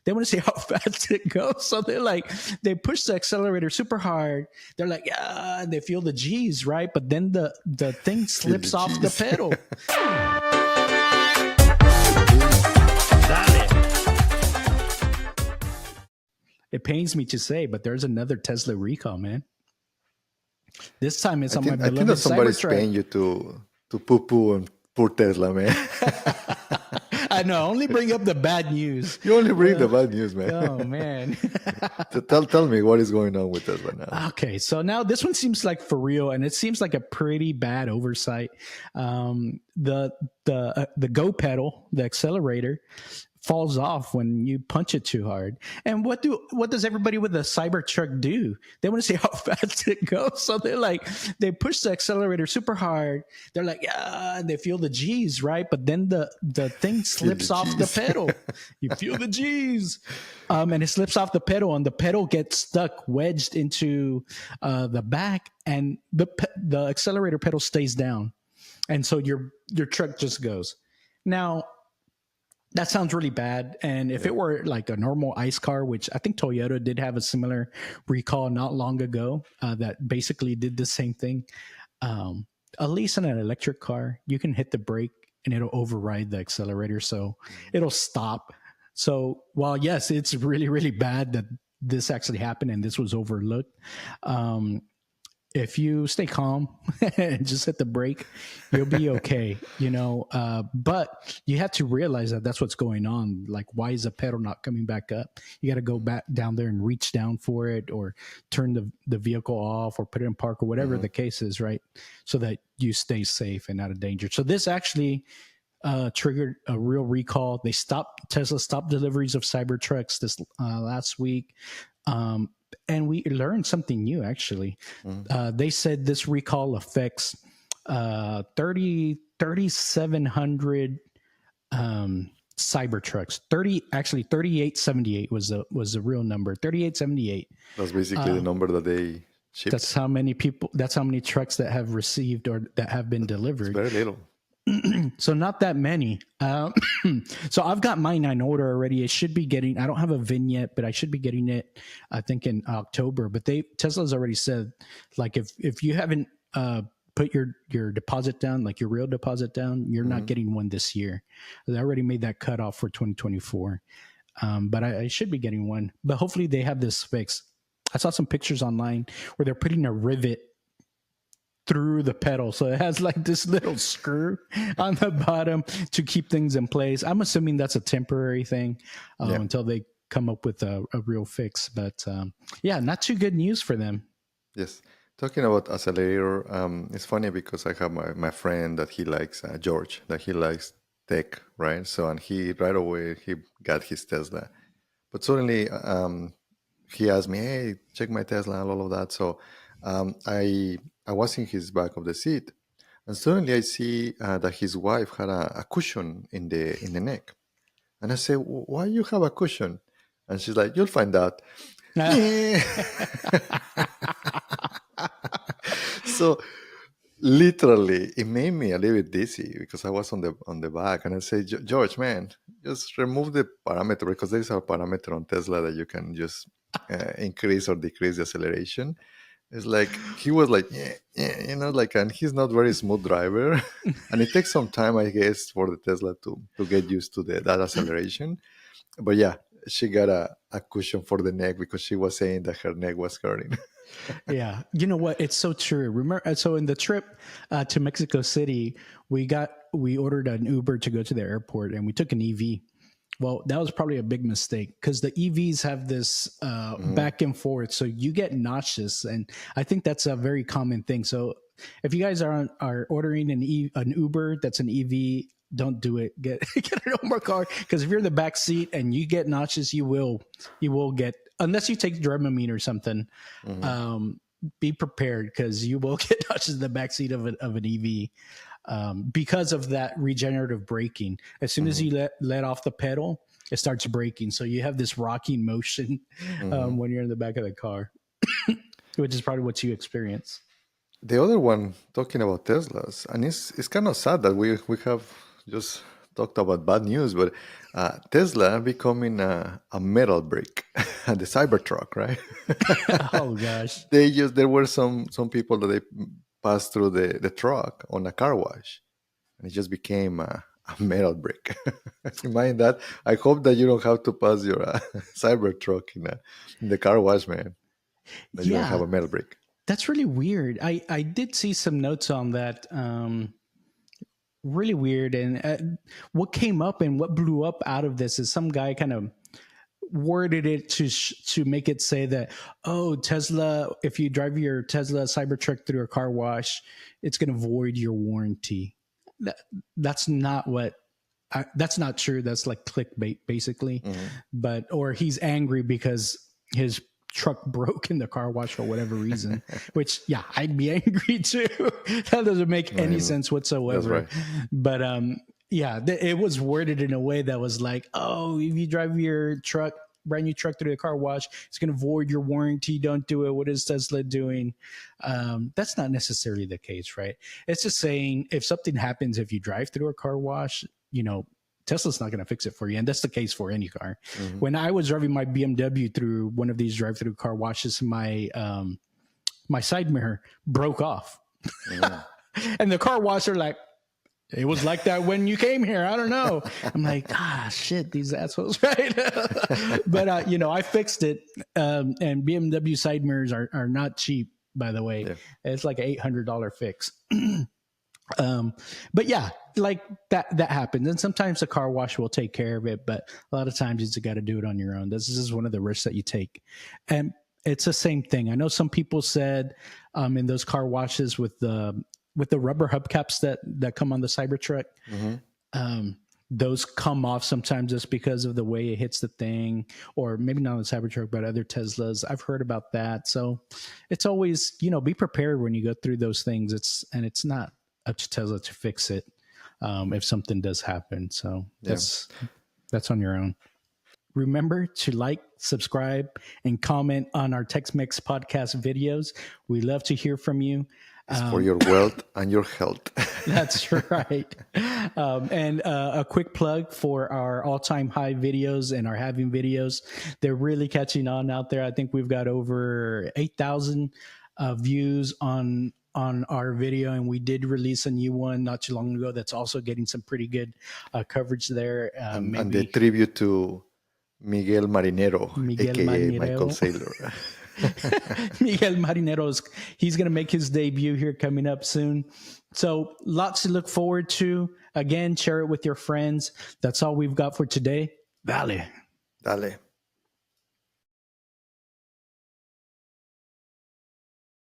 They want to see how fast it goes. So they push the accelerator super hard. They're like, yeah, and they feel the G's, right? But then the thing Feel the slips off the cheese. pedal. It pains me to say, but there's another Tesla recall, man. This time it's on my I think that beloved somebody's Cybertruck. paying you to poo poo on poor Tesla, man. I know. Only bring up the bad news. You only bring the bad news, man. Oh man. So tell me what is going on with Tesla now. Okay, so now this one seems like for real, and it seems like a pretty bad oversight. The go pedal, the accelerator, falls off when you punch it too hard. And what does everybody with the Cybertruck do? They want to see how fast it goes. So they push the accelerator super hard. They're like, yeah, and they feel the G's, right? But then the thing slips off the pedal. You feel the G's. And it slips off the pedal, and the pedal gets stuck, wedged into the back, and the accelerator pedal stays down. And so your truck just goes. Now, that sounds really bad. And if it were like a normal ICE car, which I think Toyota did have a similar recall not long ago that basically did the same thing. At least in an electric car, you can hit the brake and it'll override the accelerator. So it'll stop. So while, yes, it's really, really bad that this actually happened and this was overlooked. If you stay calm and just hit the brake, you'll be okay, but you have to realize that that's what's going on. Like, why is the pedal not coming back up? You got to go back down there and reach down for it, or turn the vehicle off, or put it in park, or whatever the case is, right? So that you stay safe and out of danger. So this actually triggered a real recall. Tesla stopped deliveries of Cybertrucks this last week. And we learned something new, actually. They said this recall affects 3,700 Cybertrucks. 3878 was the real number. 3878. That's basically the number that they shipped. That's how many trucks that have received or that have been delivered. It's very little. So not that many. So I've got mine on order already. It should be getting, I don't have a VIN yet, but I should be getting it, I think, in October. But Tesla's already said, like, if you haven't put your deposit down, like your real deposit down, you're not getting one this year. They already made that cutoff for 2024. But I should be getting one. But hopefully they have this fixed. I saw some pictures online where they're putting a rivet through the pedal, so it has like this little screw on the bottom to keep things in place. I'm assuming that's a temporary thing until they come up with a real fix. But not too good news for them. Yes. Talking about accelerator, it's funny because I have my friend that he likes George, that he likes tech, right? So, and he right away he got his Tesla, but suddenly he asked me, "Hey, check my Tesla," and all of that. So I was in his back of the seat, and suddenly I see that his wife had a cushion in the neck, and I say, "Why you have a cushion?" And she's like, "You'll find out." So literally, it made me a little bit dizzy because I was on the back, and I say, "George, man, just remove the parameter, because there's a parameter on Tesla that you can just increase or decrease the acceleration." It's like he was like, and he's not very smooth driver, and it takes some time, I guess, for the Tesla to get used to that acceleration. But yeah, she got a cushion for the neck because she was saying that her neck was hurting. Yeah, you know what? It's so true. Remember, so in the trip to Mexico City, we ordered an Uber to go to the airport, and we took an EV. Well, that was probably a big mistake because the EVs have this back and forth, so you get nauseous, and I think that's a very common thing. So if you guys are ordering an Uber that's an EV, don't do it. Get a normal car, because if you're in the back seat and you get nauseous, you will get, unless you take Dramamine or something. Be prepared, because you will get nauseous in the back seat of an EV. Because of that regenerative braking. As soon as you let off the pedal, it starts braking. So you have this rocking motion when you're in the back of the car, which is probably what you experience. The other one, talking about Teslas, and it's kind of sad that we have just talked about bad news, but Tesla becoming a metal brick, the Cybertruck, right? Oh gosh. There were some people that they passed through the truck on a car wash, and it just became a metal brick. Imagine that. I hope that you don't have to pass your Cybertruck in the car wash, man. That you don't have Yeah, a metal brick. that's really weird. I did see some notes on that. Really weird. And what came up and what blew up out of this is some guy kind of worded it to make it say that, oh, Tesla, if you drive your Tesla Cybertruck through a car wash, it's going to void your warranty. That's not what. That's not true. That's like clickbait, basically. But or he's angry because his truck broke in the car wash for whatever reason. Which, yeah, I'd be angry too. That doesn't make any sense whatsoever. That's right. But yeah, it was worded in a way that was like, oh, if you drive your truck, brand new truck through the car wash, it's going to void your warranty. Don't do it. What is Tesla doing? That's not necessarily the case, right? It's just saying if something happens, if you drive through a car wash, Tesla's not going to fix it for you. And that's the case for any car. When I was driving my BMW through one of these drive-through car washes, my side mirror broke off. And the car washer, like, it was like that when you came here. I don't know. I'm like, shit, these assholes, right? But, I fixed it. And BMW side mirrors are not cheap, by the way. Yeah. It's like an $800 fix. But yeah, like that happens. And sometimes the car wash will take care of it, but a lot of times you just got to do it on your own. This is one of the risks that you take. And it's the same thing. I know some people said in those car washes with the rubber hubcaps that come on the Cybertruck, those come off sometimes just because of the way it hits the thing, or maybe not on the Cybertruck, but other Teslas. I've heard about that. So it's always, be prepared when you go through those things. It's not up to Tesla to fix it if something does happen. So that's on your own. Remember to like, subscribe, and comment on our Tech-Mex podcast videos. We love to hear from you. It's for your wealth and your health. That's right. And a quick plug for our all-time high videos and our halving videos. They're really catching on out there. I think we've got over 8,000 views on our video, and we did release a new one not too long ago that's also getting some pretty good coverage there. And the tribute to Miguel Marinero, a.k.a. Michael Saylor. Miguel Marineros, he's going to make his debut here coming up soon. So lots to look forward to. Again, share it with your friends. That's all we've got for today. Dale.